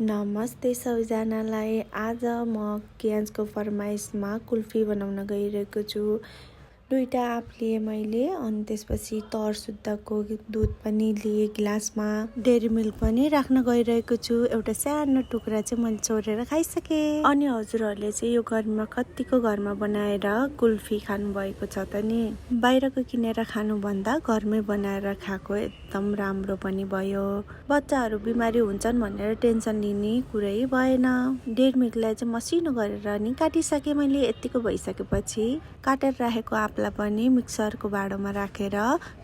नमस्ते सबैजनालाई। आज म कियान्सको फरमाइसमा कुल्फी बनाउन गइरहेको छु। 2टा आँप लिए मैले अनि त्यसपछि तर्सुद्धाको दुध पनि लिए गिलासमा। डेरी मिल्क पनि राख्न गइरहेको छु। एउटा सानो टुक्रा चाहिँ मैले छोडेर खाइसकेँ। अनि हजुरहरूले चाहिँ यो गर्मीमा कतिको घरमा बनाएर कुल्फी खानुभएको छ त नि? बाहिरको किनेर खानुभन्दा घरमै बनाएर खाएको एकदम राम्रो पनि भयो। बच्चाहरू बिमारी हुन्छन् भनेर टेन्सन लिने कुरै भएन। डेरी मिल्कलाई चाहिँ मसिनो गरेर नि काटिसकेँ मैले। यतिको भइसकेपछि काटेर राखेको आँपलाई पनि मिक्सरको भाँडोमा राखेर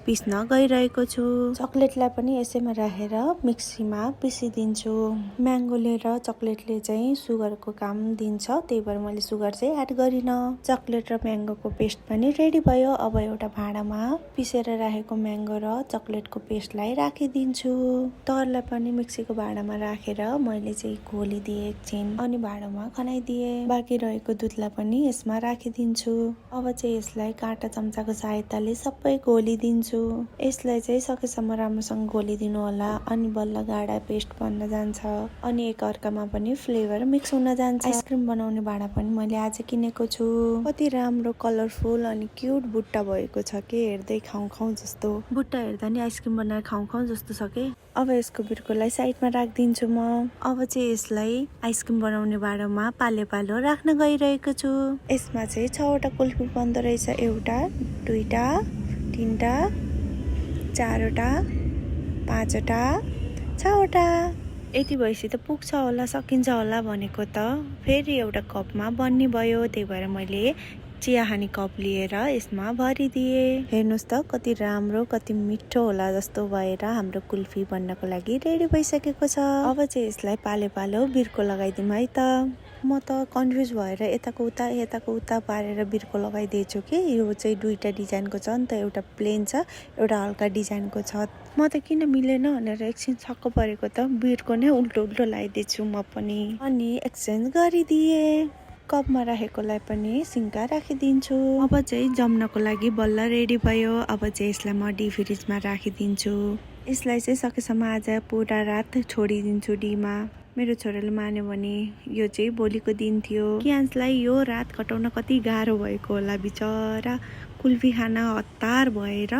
पिस्न गइरहेको छु। चकलेटलाई पनि यसैमा राखेर मिक्सीमा पिसिदिन्छु। म्याङ्गोले र चकलेटले चाहिँ सुगरको काम दिन्छ, त्यही भएर मैले सुगर चाहिँ एड गरिनँ। चकलेट र म्याङ्गोको पेस्ट पनि रेडी भयो। अब एउटा भाँडामा पिसेर राखेको म्याङ्गो र चकलेटको पेस्टलाई राखिदिन्छु। तरलाई पनि मिक्सीको भाँडामा राखेर मैले चाहिँ घोलिदिएँ एकछिन, अनि भाँडामा खनाइदिएँ। बाँकी रहेको दुधलाई पनि यसमा राखिदिन्छु। अब चाहिँ यसलाई काँटा चम्चाको सहायताले सबै घोलिदिन्छु। यसलाई चाहिँ सकेसम्म राम्रोसँग घोलिदिनु होला, अनि बल्ल गाढा पेस्ट बन्न जान्छ अनि एकअर्कामा पनि फ्लेभर मिक्स हुन जान्छ। आइसक्रिम बनाउने भाँडा पनि मैले आज किनेको छु। कति राम्रो कलरफुल अनि क्युट बुट्टा भएको छ कि हेर्दै खाउँ खाउँ जस्तो। बुट्टा हेर्दा नि आइसक्रिम बनाएर खाउँ खाउँ जस्तो छ कि। अब यसको बिर्कोलाई साइडमा राखिदिन्छु म। अब चाहिँ यसलाई आइसक्रिम बनाउने भाँडामा पालो पालो राख्न गइरहेको छु। यसमा चाहिँ 6वटा कुल्फी बन्दो रहेछ। 1, 2, 3, 4, 5, 6वटा। यति भएपछि त पुग्छ होला, सकिन्छ होला भनेको त। फेरि एउटा कपमा बन्ने भयो, त्यही भएर मैले चिया खाने कप लिएर यसमा भरिदिएँ। हेर्नुहोस् त कति राम्रो, कति मिठो होला जस्तो भएर हाम्रो कुल्फी बन्नको लागि रेडी भइसकेको छ। अब चाहिँ यसलाई पालो पालो बिर्को लगाइदिउँ है त। म त कन्फ्युज भएर यताको उता पारेर बिर्को लगाइदिएछु कि यो चाहिँ 2टा डिजाइनको छ नि त। एउटा प्लेन छ, एउटा हल्का डिजाइनको छ। म त किन मिलेन भनेर एकछिन छक्क परेको त। बिर्को नै उल्टो लगाइदिएछु म पनि, अनि एक्सचेन्ज गरिदिएँ। कपमा राखेकोलाई पनि सिङ्का राखिदिन्छु। अब चाहिँ जम्नको लागि बल्ल रेडी भयो। अब चाहिँ यसलाई म डी फ्रिजमा राखिदिन्छु। यसलाई चाहिँ सकेसम्म आज पुरा रात छोडिदिन्छु डीमा। मेरो छोराले मान्यो भने यो चाहिँ भोलिको दिन थियो। कियान्सलाई यो रात कटाउन कति गाह्रो भएको होला बिचरा। कुल्फी खान हतार भएर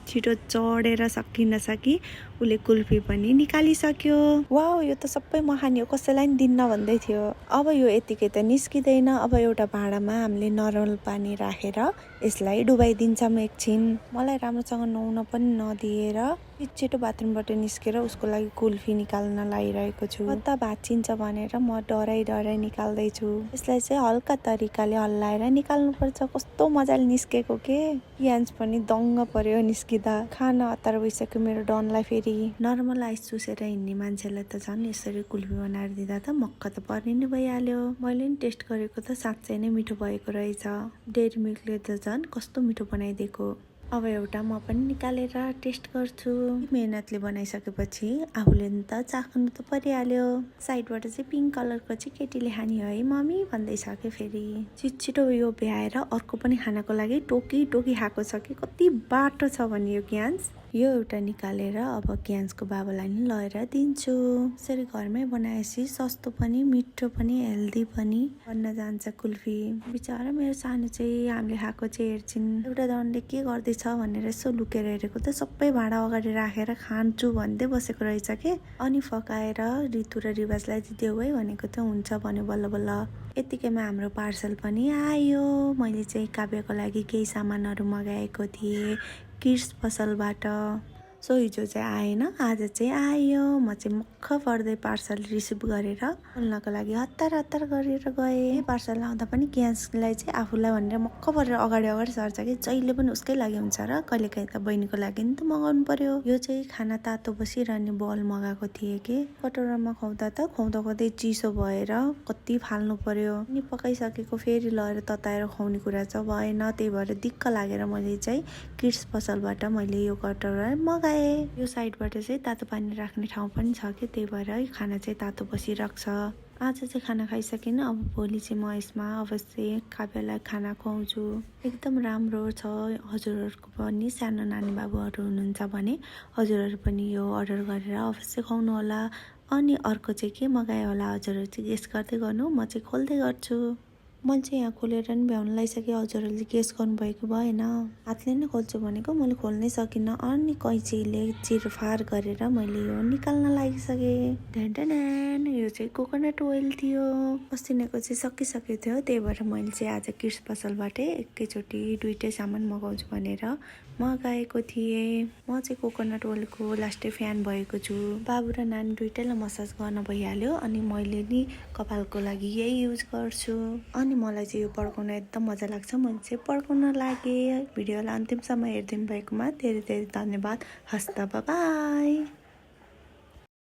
छिटो चढेर सकिन सकी उसले कुल्फी पनि निकालिसक्यो। वाउ, यो त सबै म खाने हो, कसैलाई नि दिन्न भन्दै थियो। अब यो यतिकै त निस्किँदैन। अब एउटा भाँडामा हामीले नर्मल पानी राखेर यसलाई डुबाइदिन्छौँ एकछिन। मलाई राम्रोसँग नुहाउन पनि नदिएर छिटो बाथरुमबाट निस्केर उसको लागि कुल्फी निकाल्न लागिरहेको छु। कता भाँचिन्छ भनेर म डराइ निकाल्दैछु। यसलाई चाहिँ हल्का तरिकाले हल्लाएर निकाल्नुपर्छ। कस्तो मजाले निस्केको के। कियान्स पनि दङ्ग पर्यो निस्किँदा। खान हतार भइसक्यो मेरो डनलाई। फेरि नर्मल आइस चुसेर हिँड्ने मान्छेलाई त झन् यसरी कुल्फी बनाएर दिँदा त मक्क त पर्ने नै भइहाल्यो। मैले नि टेस्ट गरेको त साँच्चै नै मिठो भएको रहेछ। डेरी मिल्कले त झन् कस्तो मिठो बनाइदिएको। अब एउटा म पनि निकालेर टेस्ट गर्छु। मेहनतले बनाइसकेपछि आफूले त चाख्नु त परिहाल्यो। साइडबाट चाहिँ पिङ्क कलरको चाहिँ केटीले खाने है मम्मी भन्दैछ कि। फेरि छिटो यो भ्याएर अर्को पनि खानको लागि टोकी खाएको छ कि। कति बाटो छ भने यो कियान्स। यो एउटा निकालेर अब कियान्सको बाबालाई नि लगेर दिन्छु। यसरी घरमै बनाएपछि सस्तो पनि, मिठो पनि, हेल्दी पनि बन्न जान्छ कुल्फी। बिचरा मेरो सानो चाहिँ हामीले खाएको चाहिँ हेर्छिन्। एउटा दनले के गर्दैछ भनेर यसो लुकेर हेरेको त सबै भाँडा अगाडि राखेर खान्छु भन्दै बसेको रहेछ के। अनि फकाएर ऋतु र रिवाजलाई दिदेऊ है भनेको त हुन्छ भन्यो बल्ल। यतिकैमा हाम्रो पार्सल पनि आयो। मैले चाहिँ काव्यको लागि केही सामानहरू मगाएको थिएँ किड्स पसलबाट। सो हिजो चाहिँ आएन, आज चाहिँ आयो। म चाहिँ मक्ख पर्दै पार्सल रिसिभ गरेर खोल्नको लागि हतार गरेर गएँ। पार्सल आउँदा पनि कियान्सलाई चाहिँ आफूलाई भनेर मक्ख परेर अगाडि सर्छ कि। जहिले पनि उसकै लागि हुन्छ र कहिलेकाहीँ त बहिनीको लागि नि त मगाउनु पर्यो। यो चाहिँ खाना तातो बसिरहने बल मगाएको थिएँ कि। कटोरामा खुवाउँदै चिसो भएर कति फाल्नु पर्यो। अनि पकाइसकेको फेरि लगेर तताएर खुवाउने कुरा चाहिँ भएन। त्यही भएर दिक्क लागेर मैले चाहिँ किड्स पसलबाट मैले यो कटोरा मगाएँ। यो साइडबाट चाहिँ तातो पानी राख्ने ठाउँ पनि छ कि, त्यही भएर खाना चाहिँ तातो बसिरहेको छ। आज चाहिँ खाना खाइसकिनँ। अब भोलि चाहिँ म यसमा अवश्य काव्यलाई खाना खुवाउँछु। एकदम राम्रो छ। हजुरहरूको पनि सानो नानी बाबुहरू हुनुहुन्छ भने हजुरहरू पनि यो अर्डर गरेर अवश्य खुवाउनु होला। अनि अर्को चाहिँ के मगाएँ होला हजुरहरू चाहिँ गेस गर्दै गर्नु, म चाहिँ खोल्दै गर्छु। मैले चाहिँ यहाँ खोलेर नि भ्याउनु लगाइसकेँ, हजुरहरूले गेस गर्नुभएको भएन। हातले नै खोल्छु भनेको मैले खोल्नै सकिनँ, अनि कैँचीले चिरफार गरेर मैले यो निकाल्न लागिसकेँ। ढ्यान यो चाहिँ कोकोनट ओइल थियो। अस्तिनको चाहिँ सकिसकेको थियो, त्यही भएर मैले चाहिँ आज किड्स पसलबाटै एकैचोटि दुइटै सामान मगाउँछु भनेर मगाएको थिएँ। म चाहिँ कोकोनट ओइलको लास्टै फ्यान भएको छु। बाबु र नानी दुइटैलाई मसाज गर्न भइहाल्यो, अनि मैले नि कपालको लागि यही युज गर्छु। अनि मलाई चाहिँ यो पड्काउन एकदम मजा लाग्छ, मैले चाहिँ पड्काउन लागेँ। भिडियोलाई अन्तिमसम्म हेरिदिनु भएकोमा धेरै धेरै धन्यवाद। हस्त बाई।